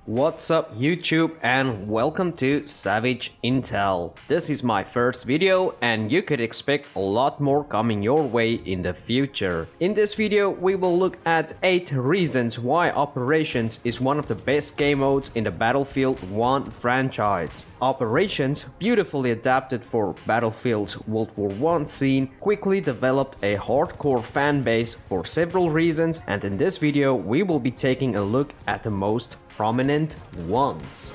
What's up YouTube and welcome to Savage Intel. This is my first video and you could expect a lot more coming your way in the future. In this video we will look at 8 reasons why Operations is one of the best game modes in the Battlefield 1 franchise. Operations, beautifully adapted for Battlefield's World War I scene, quickly developed a hardcore fan base for several reasons, and in this video we will be taking a look at the most prominent ones.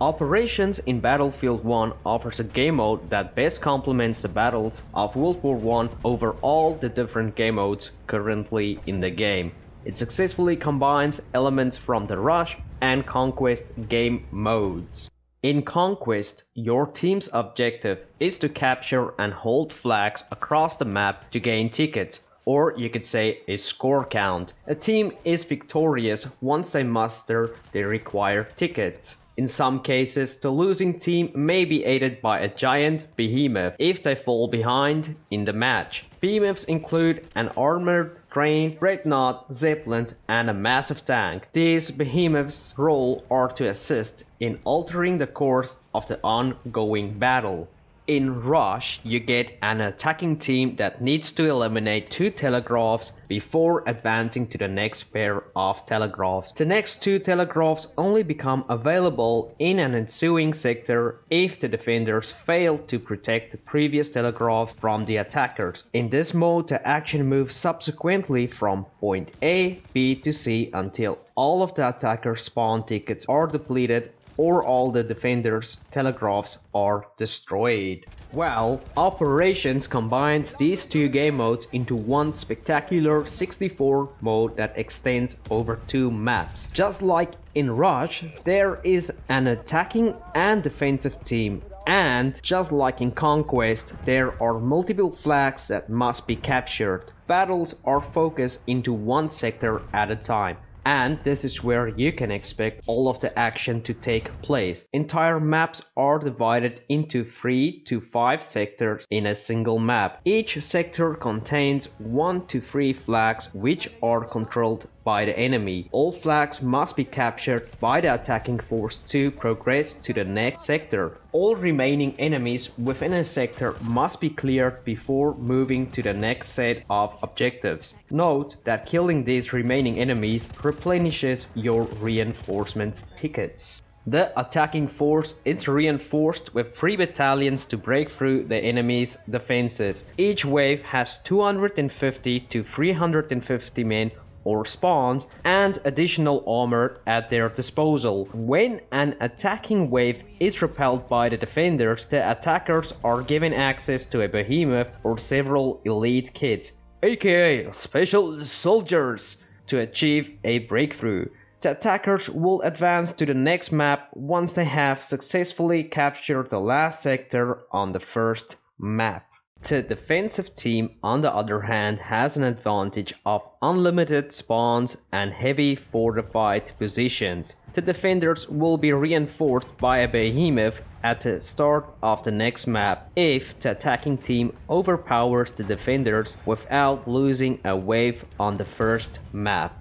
Operations in Battlefield 1 offers a game mode that best complements the battles of World War I over all the different game modes currently in the game. It successfully combines elements from the Rush and Conquest game modes. In Conquest, your team's objective is to capture and hold flags across the map to gain tickets, or you could say a score count. A team is victorious once they muster the required tickets. In some cases, the losing team may be aided by a giant behemoth if they fall behind in the match. Behemoths include an armored train, dreadnought, zeppelin, and a massive tank. These behemoths' role are to assist in altering the course of the ongoing battle. In Rush, you get an attacking team that needs to eliminate 2 telegraphs before advancing to the next pair of telegraphs. The next 2 telegraphs only become available in an ensuing sector if the defenders fail to protect the previous telegraphs from the attackers. In this mode, the action moves subsequently from point A, B to C until all of the attackers' spawn tickets are depleted or all the defenders' telegraphs are destroyed. Well, Operations combines these 2 game modes into one spectacular 64 mode that extends over 2 maps. Just like in Rush, there is an attacking and defensive team. And just like in Conquest, there are multiple flags that must be captured. Battles are focused into one sector at a time. And this is where you can expect all of the action to take place. Entire maps are divided into 3 to 5 sectors in a single map. Each sector contains 1 to 3 flags which are controlled by the enemy. All flags must be captured by the attacking force to progress to the next sector. All remaining enemies within a sector must be cleared before moving to the next set of objectives. Note that killing these remaining enemies replenishes your reinforcement tickets. The attacking force is reinforced with 3 battalions to break through the enemy's defenses. Each wave has 250 to 350 men or spawns and additional armor at their disposal. When an attacking wave is repelled by the defenders, the attackers are given access to a behemoth or several elite kits, aka special soldiers, to achieve a breakthrough. The attackers will advance to the next map once they have successfully captured the last sector on the first map. The defensive team, on the other hand, has an advantage of unlimited spawns and heavy fortified positions. The defenders will be reinforced by a behemoth at the start of the next map if the attacking team overpowers the defenders without losing a wave on the first map.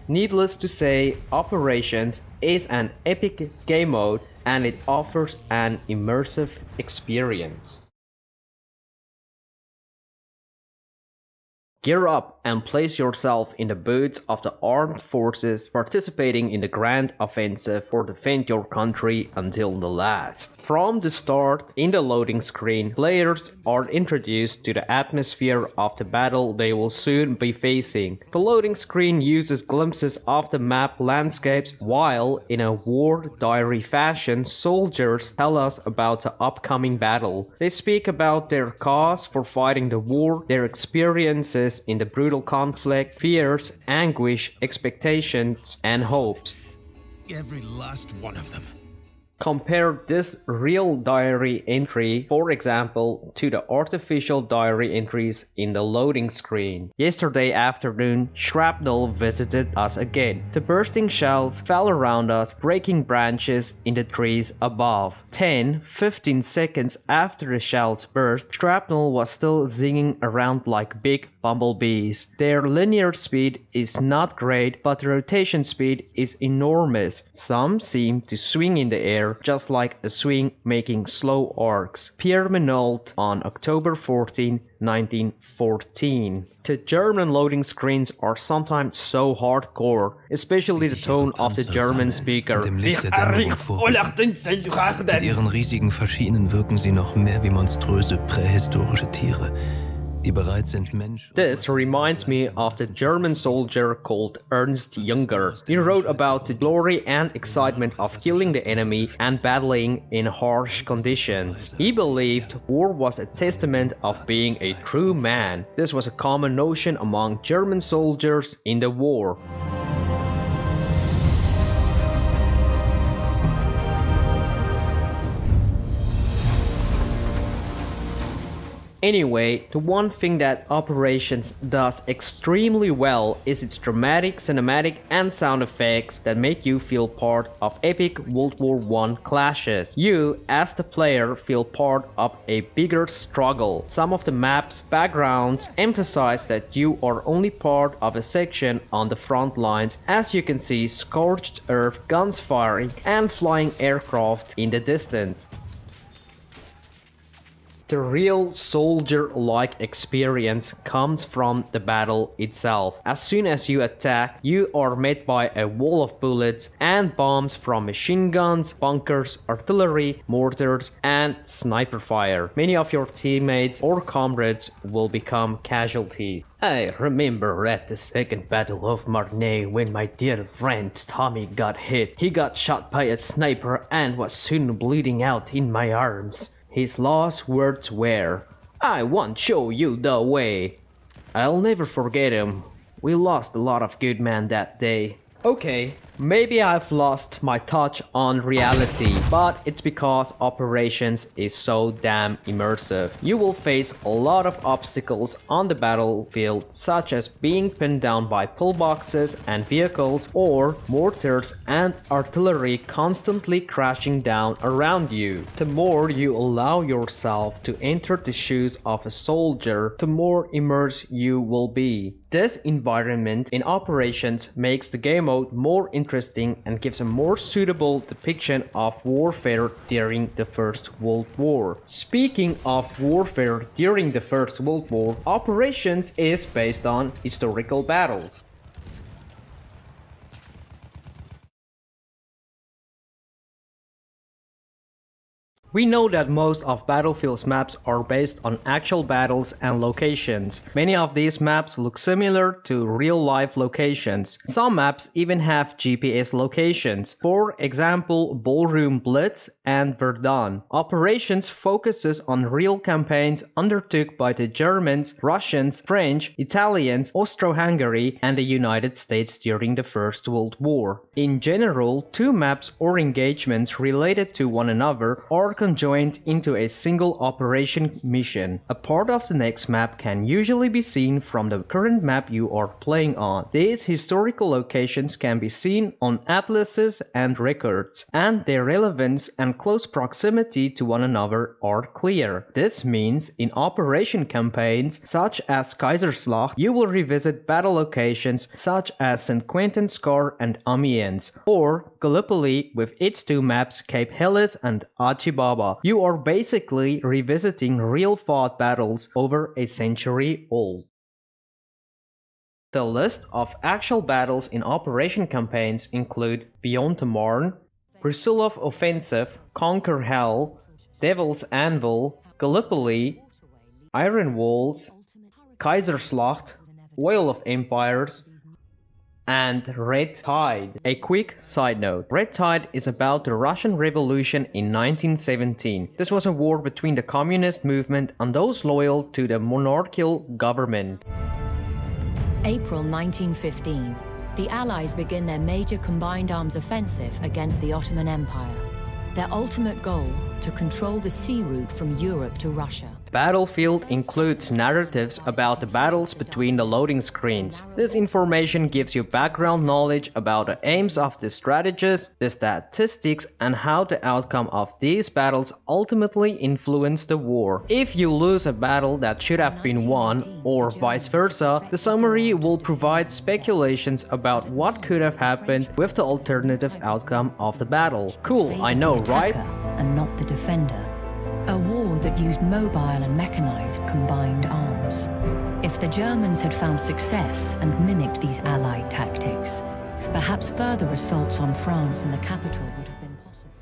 Needless to say, Operations is an epic game mode and it offers an immersive experience. Gear up and place yourself in the boots of the armed forces participating in the grand offensive or defend your country until the last. From the start, in the loading screen, players are introduced to the atmosphere of the battle they will soon be facing. The loading screen uses glimpses of the map landscapes while, in a war diary fashion, soldiers tell us about the upcoming battle. They speak about their cause for fighting the war, their experiences in the brutal conflict, fears, anguish, expectations, and hopes. Every last one of them. Compare this real diary entry, for example, to the artificial diary entries in the loading screen. Yesterday afternoon, shrapnel visited us again. The bursting shells fell around us, breaking branches in the trees above. 10-15 seconds after the shells burst, shrapnel was still zinging around like big bumblebees. Their linear speed is not great, but the rotation speed is enormous. Some seem to swing in the air, just like a swing making slow arcs. Pierre Menold on October 14, 1914. The German loading screens are sometimes so hardcore, especially the tone of the German speaker. Mit ihren riesigen Faschinen wirken sie noch mehr wie monströse prähistorische Tiere, die bereit sind, Mensch. This reminds me of the German soldier called Ernst Junger. He wrote about the glory and excitement of killing the enemy and battling in harsh conditions. He believed war was a testament of being a true man. This was a common notion among German soldiers in the war. Anyway, the one thing that Operations does extremely well is its dramatic, cinematic and sound effects that make you feel part of epic World War I clashes. You, as the player, feel part of a bigger struggle. Some of the map's backgrounds emphasize that you are only part of a section on the front lines, as you can see scorched earth, guns firing and flying aircraft in the distance. The real soldier-like experience comes from the battle itself. As soon as you attack, you are met by a wall of bullets and bombs from machine guns, bunkers, artillery, mortars, and sniper fire. Many of your teammates or comrades will become casualties. I remember at the Second Battle of Marne when my dear friend Tommy got hit. He got shot by a sniper and was soon bleeding out in my arms. His last words were, "I won't show you the way." I'll never forget him. We lost a lot of good men that day. Okay, maybe I've lost my touch on reality, but it's because Operations is so damn immersive. You will face a lot of obstacles on the battlefield, such as being pinned down by pillboxes and vehicles, or mortars and artillery constantly crashing down around you. The more you allow yourself to enter the shoes of a soldier, the more immersed you will be. This environment in Operations makes the game mode more interesting and gives a more suitable depiction of warfare during the First World War. Speaking of warfare during the First World War, Operations is based on historical battles. We know that most of Battlefield's maps are based on actual battles and locations. Many of these maps look similar to real-life locations. Some maps even have GPS locations. For example, Ballroom Blitz and Verdun. Operations focuses on real campaigns undertook by the Germans, Russians, French, Italians, Austro-Hungary and the United States during the First World War. In general, two maps or engagements related to one another are conjoined into a single operation mission. A part of the next map can usually be seen from the current map you are playing on. These historical locations can be seen on atlases and records, and their relevance and close proximity to one another are clear. This means in operation campaigns such as Kaiserslacht, you will revisit battle locations such as St. Quentin Scar and Amiens, or Gallipoli with its two maps Cape Helles and Achi Baba. You are basically revisiting real fought battles over a century old. The list of actual battles in operation campaigns include Beyond the Marne, Brusilov Offensive, Conquer Hell, Devil's Anvil, Gallipoli, Iron Walls, Kaiserslacht, Oil of Empires, and Red Tide. A quick side note. Red Tide is about the Russian Revolution in 1917. This was a war between the communist movement and those loyal to the monarchical government. April 1915. The Allies begin their major combined arms offensive against the Ottoman Empire. Their ultimate goal, to control the sea route from Europe to Russia. Battlefield includes narratives about the battles between the loading screens. This information gives you background knowledge about the aims of the strategists, the statistics, and how the outcome of these battles ultimately influence the war. If you lose a battle that should have been won, or vice versa, the summary will provide speculations about what could have happened with the alternative outcome of the battle. Cool, I know, right? And not the defender. A war that used mobile and mechanized combined arms. If the Germans had found success and mimicked these Allied tactics, perhaps further assaults on France and the capital would have been possible.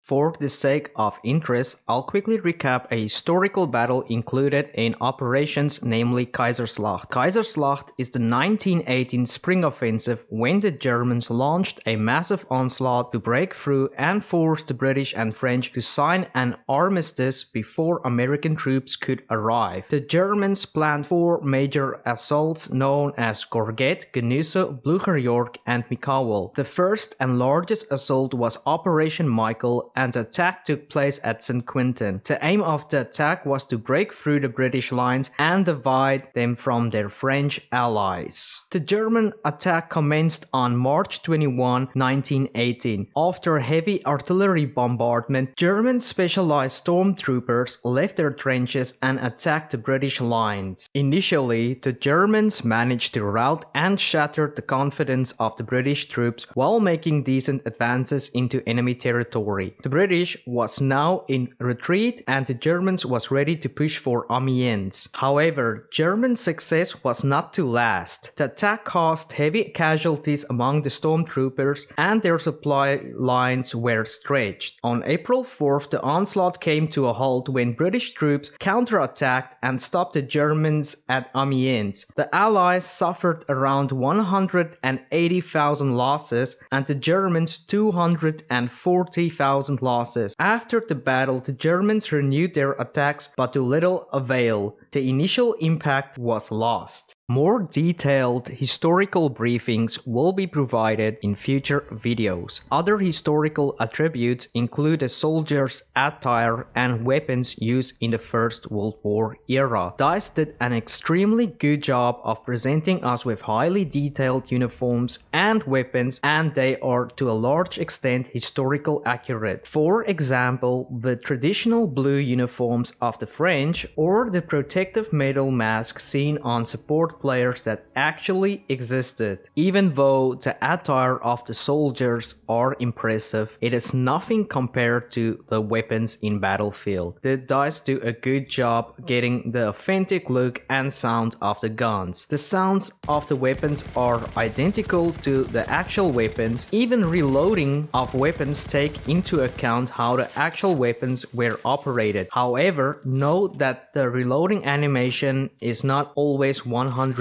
For the sake of interest, I'll quickly recap a historical battle included in operations, namely Kaiserslacht. Kaiserslacht is the 1918 spring offensive when the Germans launched a massive onslaught to break through and force the British and French to sign an armistice before American troops could arrive. The Germans planned 4 major assaults known as Gorget, Genusse, Blücherjorg and Mikawel. The first and largest assault was Operation Michael, and the attack took place at St. Quentin. The aim of the attack was to break through the British lines and divide them from their French allies. The German attack commenced on March 21, 1918. After heavy artillery bombardment, German specialized stormtroopers left their trenches and attacked the British lines. Initially, the Germans managed to rout and shatter the confidence of the British troops while making decent advances into enemy territory. The British was now in retreat and the Germans was ready to push for Amiens. However, German success was not to last. The attack caused heavy casualties among the stormtroopers and their supply lines were stretched. On April 4th, the onslaught came to a halt when British troops counterattacked and stopped the Germans at Amiens. The Allies suffered around 180,000 losses and the Germans 240,000 losses. After the battle, the Germans renewed their attacks but to little avail. The initial impact was lost. More detailed historical briefings will be provided in future videos. Other historical attributes include the soldiers' attire and weapons used in the First World War era. DICE did an extremely good job of presenting us with highly detailed uniforms and weapons, and they are to a large extent historical accurate. For example, the traditional blue uniforms of the French or the protective metal mask seen on support players that actually existed. Even though the attire of the soldiers are impressive, it is nothing compared to the weapons in Battlefield. The DICE do a good job getting the authentic look and sound of the guns. The sounds of the weapons are identical to the actual weapons. Even reloading of weapons take into account how the actual weapons were operated. However, note that the reloading animation is not always 100%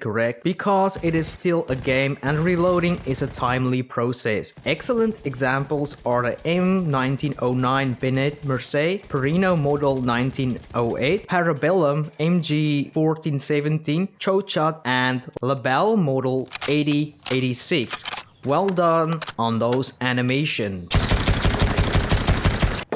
correct because it is still a game and reloading is a timely process. Excellent examples are the M1909 Bennett Mercer, Perino Model 1908, Parabellum MG1417, Chochat and Labelle Model 8086. Well done on those animations.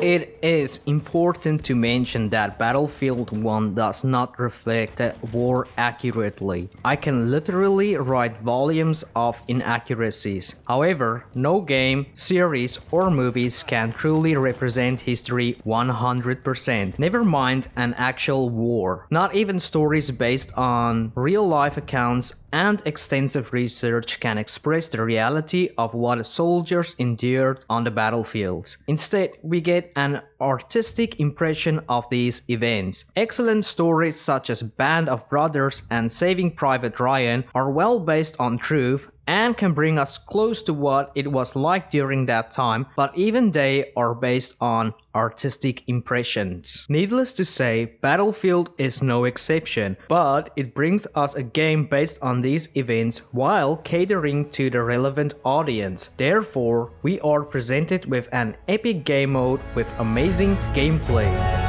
It is important to mention that Battlefield 1 does not reflect the war accurately. I can literally write volumes of inaccuracies. However, no game, series or movies can truly represent history 100%. Never mind an actual war. Not even stories based on real-life accounts and extensive research can express the reality of what soldiers endured on the battlefields. Instead, we get an artistic impression of these events. Excellent stories such as Band of Brothers and Saving Private Ryan are well based on truth and can bring us close to what it was like during that time, but even they are based on artistic impressions. Needless to say, Battlefield is no exception, but it brings us a game based on these events while catering to the relevant audience. Therefore, we are presented with an epic game mode with amazing gameplay.